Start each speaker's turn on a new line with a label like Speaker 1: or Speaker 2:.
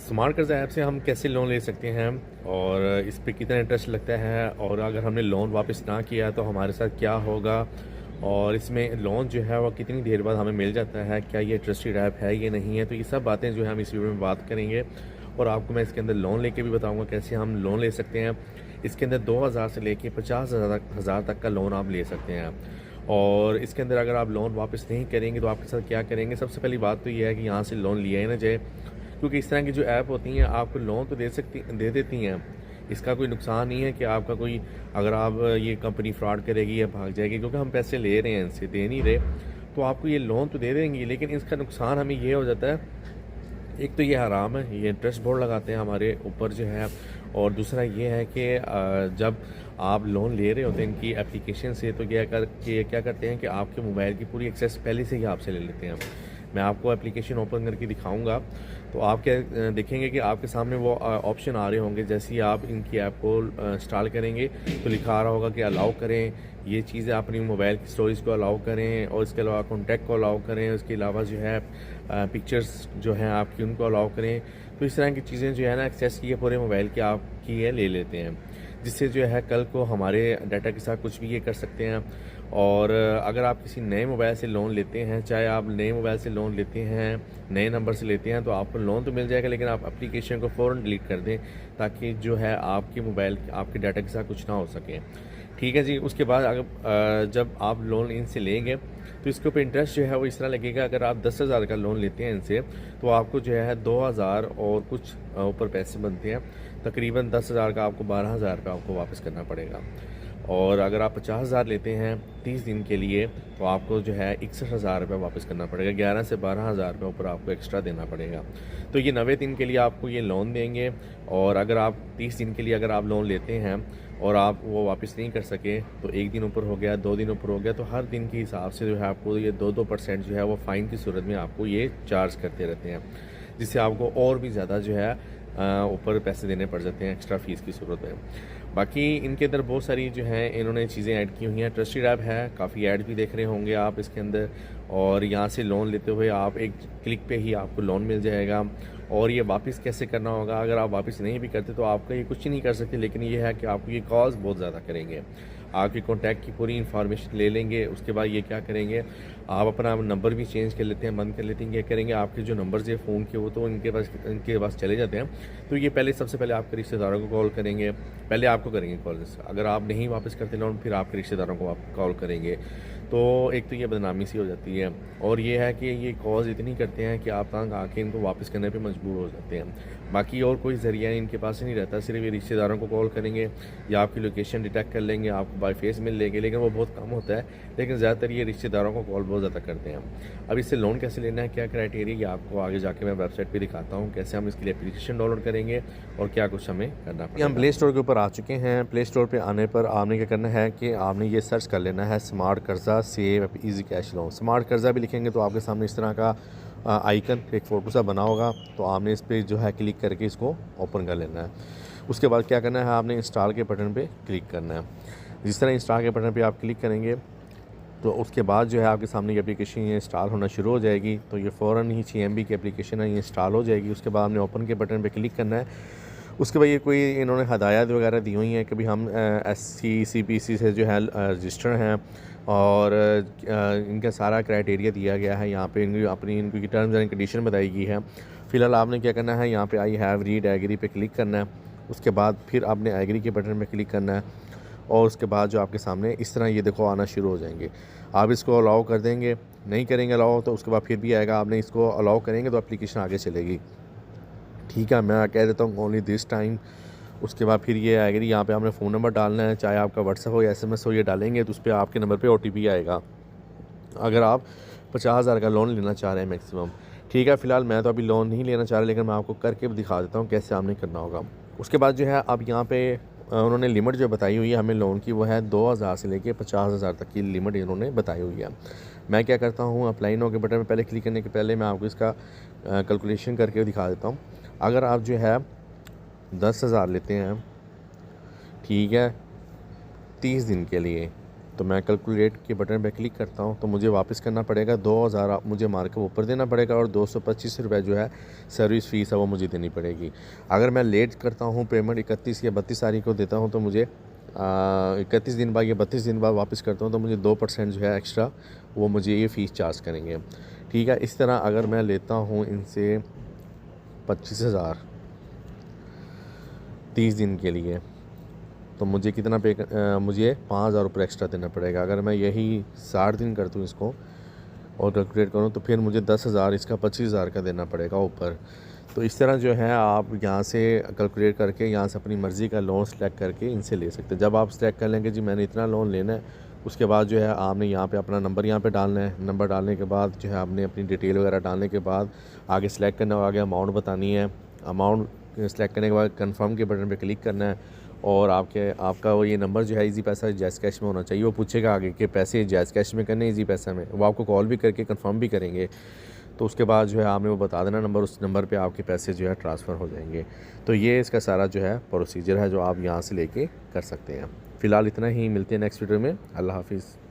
Speaker 1: Smart कर्ज़ा app से हम कैसे लोन ले सकते हैं और इस पे कितना इंटरेस्ट लगता है और अगर हमने लोन वापस ना किया तो हमारे साथ क्या होगा और इसमें लोन जो है वो कितनी देर बाद हमें मिल जाता है, क्या ये ट्रस्टेड ऐप है ये नहीं है, तो ये सब बातें जो है हम इस वीडियो में बात करेंगे। और आपको मैं इसके अंदर लोन लेके भी बताऊंगा कैसे हम लोन ले सकते हैं। इसके अंदर 2000 से लेके 50,000 तक का लोन आप ले सकते हैं। और इसके अंदर अगर आप लोन वापस नहीं करेंगे तो आपके साथ क्या करेंगे। सबसे पहली बात तो ये है कि यहाँ से लोन लिया ही ना जाए, क्योंकि इस तरह की जो ऐप होती हैं आपको लोन तो दे देती हैं। इसका कोई नुकसान नहीं है कि आपका कोई, अगर आप ये कंपनी फ्रॉड करेगी या भाग जाएगी, क्योंकि हम पैसे ले रहे हैं इनसे, दे नहीं रहे, तो आपको ये लोन तो दे देंगी, लेकिन इसका नुकसान हमें ये हो जाता है, एक तो ये हराम है, ये इंटरेस्ट बहुत लगाते हैं हमारे ऊपर जो है। और दूसरा ये है कि जब आप लोन ले रहे होते हैं इनकी एप्लीकेशन से, तो क्या करते हैं कि आपके मोबाइल की पूरी एक्सेस पहले से ही आपसे ले लेते हैं। मैं आपको एप्लीकेशन ओपन करके दिखाऊंगा, तो आप क्या देखेंगे कि आपके सामने वो ऑप्शन आ रहे होंगे। जैसे ही आप इनकी ऐप को इंस्टॉल करेंगे तो लिखा आ रहा होगा कि अलाउ करें, ये चीज़ें अपनी मोबाइल की स्टोरेज को अलाउ करें, और इसके अलावा कॉन्टैक्ट को अलाउ करें, उसके अलावा जो है पिक्चर्स जो हैं आपकी उनको अलाउ करें। तो इस तरह की चीज़ें जो है ना एक्सेस की पूरे मोबाइल की आपकी ये ले लेते हैं, जिससे जो है कल को हमारे डाटा के साथ कुछ भी ये कर सकते हैं। और अगर आप किसी नए मोबाइल से लोन लेते हैं, चाहे आप नए मोबाइल से लोन लेते हैं, नए नंबर से लेते हैं, तो आपको लोन तो मिल जाएगा, लेकिन आप एप्लीकेशन को फ़ौरन डिलीट कर दें, ताकि जो है आपके मोबाइल आपके डाटा के साथ कुछ ना हो सके। ठीक है जी। उसके बाद अगर जब आप लोन इनसे लेंगे तो इसके ऊपर इंटरेस्ट जो है वो इस तरह लगेगा। अगर आप 10,000 का लोन लेते हैं इनसे, तो आपको जो है 2,000 और कुछ ऊपर पैसे बनते हैं। तकरीबन 10,000 का आपको 12,000 रुपये आपको वापस करना पड़ेगा। और अगर आप 50,000 लेते हैं 30 दिन के लिए, तो आपको जो है 61,000 रुपये वापस करना पड़ेगा। 11 से 12,000 रुपये ऊपर आपको एक्स्ट्रा देना पड़ेगा। तो ये 90 दिन के लिए आपको ये लोन देंगे। और अगर आप 30 दिन के लिए अगर आप लोन लेते हैं और आप वो वापस नहीं कर सके, तो 1 दिन ऊपर हो गया, 2 दिन ऊपर हो गया, तो हर दिन के हिसाब से जो है आपको ये 2% जो है वो फ़ाइन की सूरत में आपको ये चार्ज करते रहते हैं, जिससे आपको और भी ज़्यादा जो है ऊपर पैसे देने पड़ जाते हैं एक्स्ट्रा फ़ीस की सूरत में। बाकी इनके अंदर बहुत सारी जो है इन्होंने चीज़ें ऐड की हुई हैं। ट्रस्टेड ऐप है, काफ़ी ऐड भी देख रहे होंगे आप इसके अंदर। और यहाँ से लोन लेते हुए आप एक क्लिक पे ही आपको लोन मिल जाएगा। और ये वापस कैसे करना होगा, अगर आप वापस नहीं भी करते तो आपका ये कुछ नहीं कर सकते, लेकिन ये है कि आपको ये कॉल्स बहुत ज़्यादा करेंगे, आपकी कॉन्टैक्ट की पूरी इन्फॉर्मेशन ले लेंगे। उसके बाद ये क्या करेंगे, आप अपना नंबर भी चेंज कर लेते हैं, बंद कर लेते हैं। ये करेंगे, आपके जो नंबर्स है फ़ोन के वो तो इनके पास चले जाते हैं। तो ये सबसे पहले आपके रिश्तेदारों को कॉल करेंगे, पहले आपको करेंगे कॉल। अगर आप नहीं वापस करते लोन, फिर आपके रिश्तेदारों को आप कॉल करेंगे। तो एक तो ये बदनामी सी हो जाती है, और ये है कि ये कॉल्स इतनी करते हैं कि आप तंग आके इनको वापस करने पे मजबूर हो जाते हैं। बाकी और कोई ज़रिया इनके पास नहीं रहता, सिर्फ ये रिश्तेदारों को कॉल करेंगे या आपकी लोकेशन डिटेक्ट कर लेंगे, आपको बाय फेस मिल लेंगे, लेकिन वो बहुत कम होता है। लेकिन ज़्यादातर ये रिश्तेदारों को कॉल बहुत ज़्यादा करते हैं। अब इससे लोन कैसे लेना है, क्या क्राइटेरिया, ये आपको आगे जाके मैं वेबसाइट पर दिखाता हूँ, कैसे हम इसके लिए एप्लीकेशन डाउनलोड करेंगे और क्या कुछ हमें करना पड़ेगा। हम प्ले स्टोर के ऊपर आ चुके हैं। प्ले स्टोर पर आने पर आपने क्या करना है कि आपने ये सर्च कर लेना है स्मार्ट कर्ज़ा save easy cash loan. Smart कर्ज़ा भी लिखेंगे तो आपके सामने इस तरह का आइकन एक फ़ोटो सा बना होगा, तो आपने इस पर जो है क्लिक करके इसको ओपन कर लेना है। उसके बाद क्या करना है, आपने इंस्टॉल के बटन पे क्लिक करना है। जिस तरह इंस्टॉल के बटन पे आप क्लिक करेंगे तो उसके बाद जो है आपके सामने ये एप्लीकेशन ये इंस्टॉल होना शुरू हो जाएगी। तो ये फ़ौरन ही 6 MB की एप्लीकेशन है, ये इंस्टॉल हो जाएगी। उसके बाद आपने ओपन के बटन पर क्लिक करना है। उसके बाद ये कोई इन्होंने हदायत वगैरह दी हुई हैं कि भाई हम SC/CPC से जो है रजिस्टर्ड हैं, और इनका सारा क्राइटेरिया दिया गया है। यहाँ पे इनकी टर्म्स एंड कंडीशन बताई गई है। फ़िलहाल आपने क्या करना है, यहाँ पे आई हैव रीड एग्री पे क्लिक करना है। उसके बाद फिर आपने एग्री के बटन पे क्लिक करना है, और उसके बाद जो आपके सामने इस तरह ये देखो आना शुरू हो जाएंगे। आप इसको अलाउ कर देंगे, नहीं करेंगे अलाउ तो उसके बाद फिर भी आएगा। आपने इसको अलाउ करेंगे तो एप्लीकेशन आगे चलेगी। ठीक है, मैं कह देता हूँ ओनली दिस टाइम। उसके बाद फिर ये आएगी, यहाँ पे आपने फ़ोन नंबर डालना है, चाहे आपका व्हाट्सएप हो या SMS हो, ये डालेंगे तो उस पर आपके नंबर पे OTP आएगा, अगर आप 50,000 का लोन लेना चाह रहे हैं मैक्सिमम। ठीक है, फ़िलहाल मैं तो अभी लोन नहीं लेना चाह रहा, लेकिन मैं आपको करके दिखा देता हूँ कैसे आपने करना होगा। उसके बाद जो है अब यहाँ पे उन्होंने लिमिट जो बताई हुई है हमें लोन की, वो है 2,000 से लेके 50,000 तक की लिमिट इन्होंने बताई हुई है। मैं क्या करता हूँ, अप्लाई नाउ के बटन में पहले क्लिक करने के पहले मैं आपको इसका कैलकुलेशन करके दिखा देता हूँ। अगर आप जो है 10,000 लेते हैं, ठीक है, 30 दिन के लिए, तो मैं कैलकुलेट के बटन पे क्लिक करता हूँ तो मुझे वापस करना पड़ेगा 2000 मुझे मार्क के ऊपर देना पड़ेगा और 225 रुपये जो है सर्विस फ़ीस है वो मुझे देनी पड़ेगी। अगर मैं लेट करता हूँ पेमेंट 31 या 32 तारीख को देता हूँ तो मुझे 31 दिन बाद या 32 दिन बाद वापस करता हूँ तो मुझे 2% जो है एक्स्ट्रा वो मुझे ये फ़ीस चार्ज करेंगे। ठीक है, इस तरह अगर मैं लेता हूँ इनसे 25,000 30 दिन के लिए तो मुझे कितना मुझे 5,000 रुपये एक्स्ट्रा देना पड़ेगा। अगर मैं यही 60 दिन कर दूँ इसको और कैलकुलेट करूँ तो फिर मुझे 10,000 इसका 25,000 का देना पड़ेगा ऊपर। तो इस तरह जो है आप यहाँ से कैलकुलेट करके यहाँ से अपनी मर्ज़ी का लोन सेलेक्ट करके इनसे ले सकते हैं। जब आप सेलेक्ट कर लेंगे जी मैंने इतना लोन लेना है, उसके बाद जो है आपने यहाँ पे अपना नंबर यहाँ पे डालना है। नंबर डालने के बाद जो है आपने अपनी डिटेल वगैरह डालने के बाद आगे सेलेक्ट करना होगा, आगे अमाउंट बतानी है। अमाउंट सेलेक्ट करने के बाद कन्फर्म के बटन पर क्लिक करना है और आपका वो ये नंबर जो है इजी पैसा जैज़ कैश में होना चाहिए। वो पूछेगा आगे कि पैसे जैज़ कैश में करने इजी पैसा में, वो आपको कॉल भी करके कंफर्म भी करेंगे। तो उसके बाद जो है आपने वो बता देना नंबर, उस नंबर पे आपके पैसे जो है ट्रांसफ़र हो जाएंगे। तो ये इसका सारा जो है प्रोसीजर है जो आप यहाँ से लेके कर सकते हैं। फ़िलहाल इतना ही, मिलते हैं नेक्स्ट वीडियो में। अल्लाह हाफ़िज़।